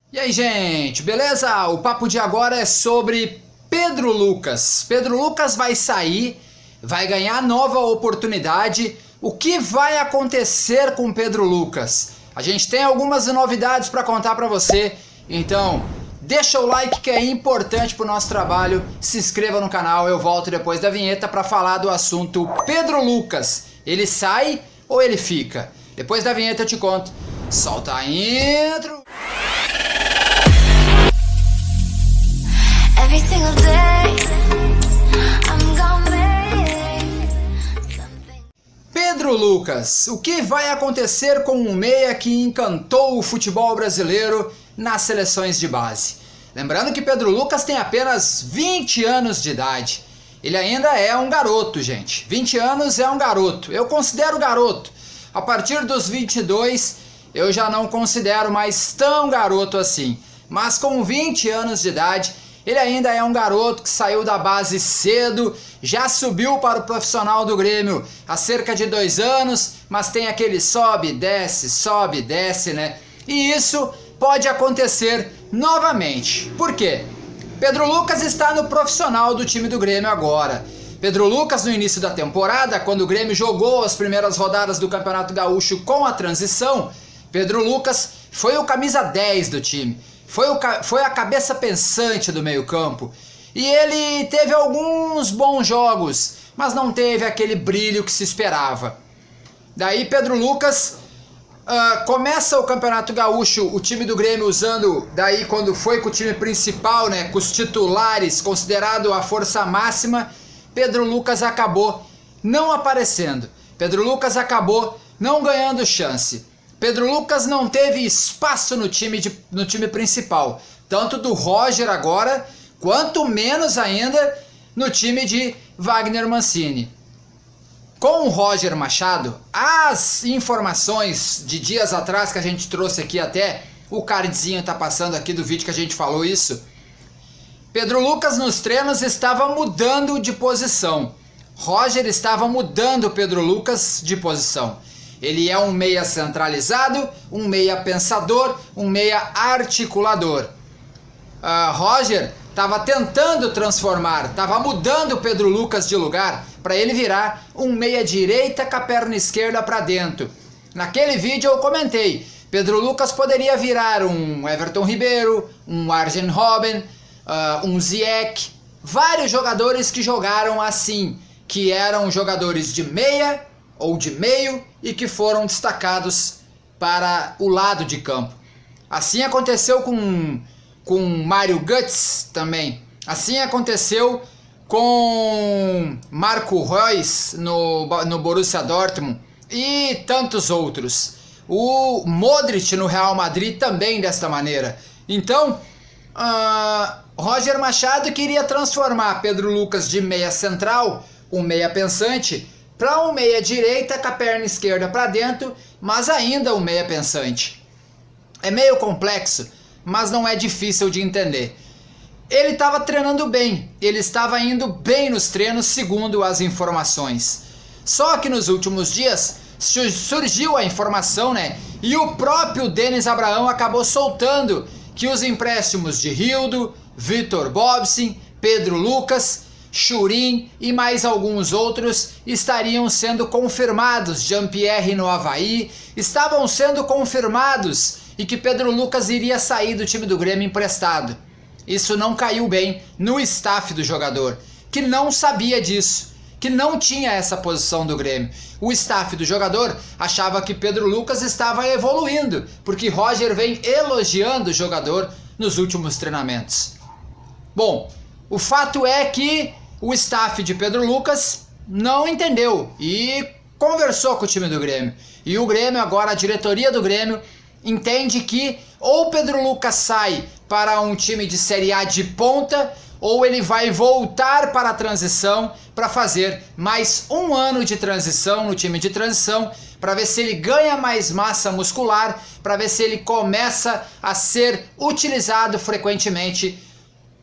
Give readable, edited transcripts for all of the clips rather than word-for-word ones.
E aí, gente, beleza? O papo de agora é sobre Pedro Lucas. Pedro Lucas vai sair, vai ganhar nova oportunidade. O que vai acontecer com Pedro Lucas? A gente tem algumas novidades para contar para você, então deixa o like que é importante para o nosso trabalho, se inscreva no canal, eu volto depois da vinheta para falar do assunto Pedro Lucas. Ele sai ou ele fica? Depois da vinheta eu te conto. Solta a intro! Every single day, I'm gonna make something. Pedro Lucas, o que vai acontecer com um meia que encantou o futebol brasileiro nas seleções de base? Lembrando que Pedro Lucas tem apenas 20 anos de idade. Ele ainda é um garoto, gente. 20 anos é um garoto. Eu considero garoto. A partir dos 22, eu já não considero mais tão garoto assim. Mas com 20 anos de idade, ele ainda é um garoto que saiu da base cedo, já subiu para o profissional do Grêmio há cerca de 2 anos, mas tem aquele sobe, desce, né? E isso pode acontecer novamente. Por quê? Pedro Lucas está no profissional do time do Grêmio agora. Pedro Lucas, no início da temporada, quando o Grêmio jogou as primeiras rodadas do Campeonato Gaúcho com a transição, Pedro Lucas foi o camisa 10 do time. Foi a cabeça pensante do meio-campo. E ele teve alguns bons jogos, mas não teve aquele brilho que se esperava. Daí Pedro Lucas começa o Campeonato Gaúcho, o time do Grêmio usando, daí quando foi com o time principal, né, com os titulares, considerado a força máxima, Pedro Lucas acabou não aparecendo. Pedro Lucas acabou não ganhando chance. Pedro Lucas não teve espaço no time principal, tanto do Roger agora, quanto menos ainda no time de Wagner Mancini. Com o Roger Machado, as informações de dias atrás que a gente trouxe aqui, até o cardzinho tá passando aqui do vídeo que a gente falou isso, Pedro Lucas nos treinos estava mudando de posição. Roger estava mudando Pedro Lucas de posição. Ele é um meia centralizado, um meia pensador, um meia articulador. Roger estava tentando transformar, estava mudando o Pedro Lucas de lugar para ele virar um meia direita com a perna esquerda para dentro. Naquele vídeo eu comentei, Pedro Lucas poderia virar um Everton Ribeiro, um Arjen Robben, um Ziyech, vários jogadores que jogaram assim, que eram jogadores de meia ou de meio e que foram destacados para o lado de campo. Assim aconteceu com Mário Götze também. Assim aconteceu com Marco Reus no Borussia Dortmund e tantos outros. O Modric no Real Madrid também desta maneira. Então, Roger Machado queria transformar Pedro Lucas de meia central, um meia pensante, para um meia direita com a perna esquerda para dentro, mas ainda um meia pensante. É meio complexo, mas não é difícil de entender. Ele estava treinando bem, ele estava indo bem nos treinos segundo as informações. Só que nos últimos dias surgiu a informação, né? E o próprio Denis Abraão acabou soltando que os empréstimos de Rildo, Vitor Bobsin, Pedro Lucas, Churin e mais alguns outros estariam sendo confirmados. Jean-Pierre no Avaí estavam sendo confirmados e que Pedro Lucas iria sair do time do Grêmio emprestado. Isso não caiu bem no staff do jogador, que não sabia disso, que não tinha essa posição do Grêmio. O staff do jogador achava que Pedro Lucas estava evoluindo, porque Roger vem elogiando o jogador nos últimos treinamentos. Bom, o fato é que o staff de Pedro Lucas não entendeu e conversou com o time do Grêmio. E o Grêmio, agora a diretoria do Grêmio, entende que ou Pedro Lucas sai para um time de Série A de ponta, ou ele vai voltar para a transição para fazer mais um ano de transição no time de transição, para ver se ele ganha mais massa muscular, para ver se ele começa a ser utilizado frequentemente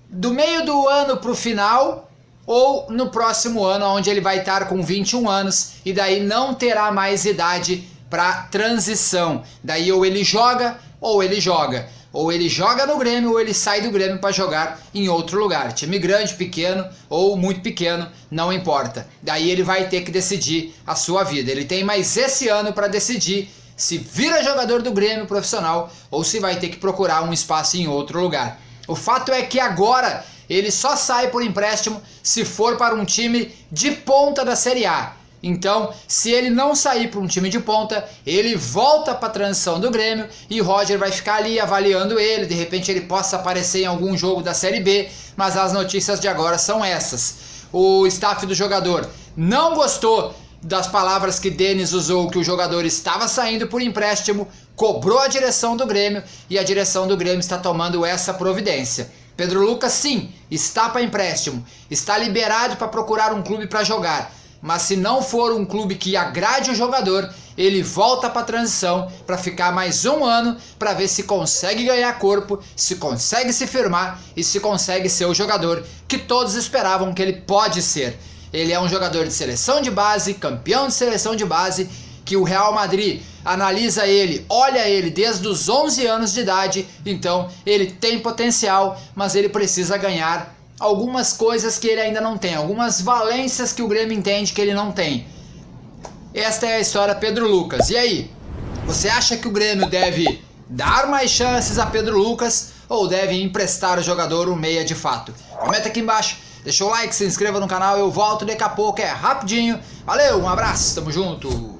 do meio do ano para o final, ou no próximo ano, onde ele vai estar com 21 anos e daí não terá mais idade para transição. Daí ou ele joga ou ele joga. Ou ele joga no Grêmio ou ele sai do Grêmio para jogar em outro lugar. Time grande, pequeno ou muito pequeno, não importa. Daí ele vai ter que decidir a sua vida. Ele tem mais esse ano para decidir se vira jogador do Grêmio profissional ou se vai ter que procurar um espaço em outro lugar. O fato é que agora ele só sai por empréstimo se for para um time de ponta da Série A. Então, se ele não sair para um time de ponta, ele volta para a transição do Grêmio e o Roger vai ficar ali avaliando ele. De repente ele possa aparecer em algum jogo da Série B, mas as notícias de agora são essas. O staff do jogador não gostou das palavras que Denis usou, que o jogador estava saindo por empréstimo, cobrou a direção do Grêmio e a direção do Grêmio está tomando essa providência. Pedro Lucas, sim, está para empréstimo, está liberado para procurar um clube para jogar. Mas se não for um clube que agrade o jogador, ele volta para a transição para ficar mais um ano para ver se consegue ganhar corpo, se consegue se firmar e se consegue ser o jogador que todos esperavam que ele pode ser. Ele é um jogador de seleção de base, campeão de seleção de base, que o Real Madrid analisa ele, olha ele desde os 11 anos de idade, então ele tem potencial, mas ele precisa ganhar algumas coisas que ele ainda não tem, algumas valências que o Grêmio entende que ele não tem. Esta é a história Pedro Lucas. E aí, você acha que o Grêmio deve dar mais chances a Pedro Lucas ou deve emprestar o jogador um meia de fato? Comenta aqui embaixo, deixa o like, se inscreva no canal, eu volto daqui a pouco, é rapidinho. Valeu, um abraço, tamo junto!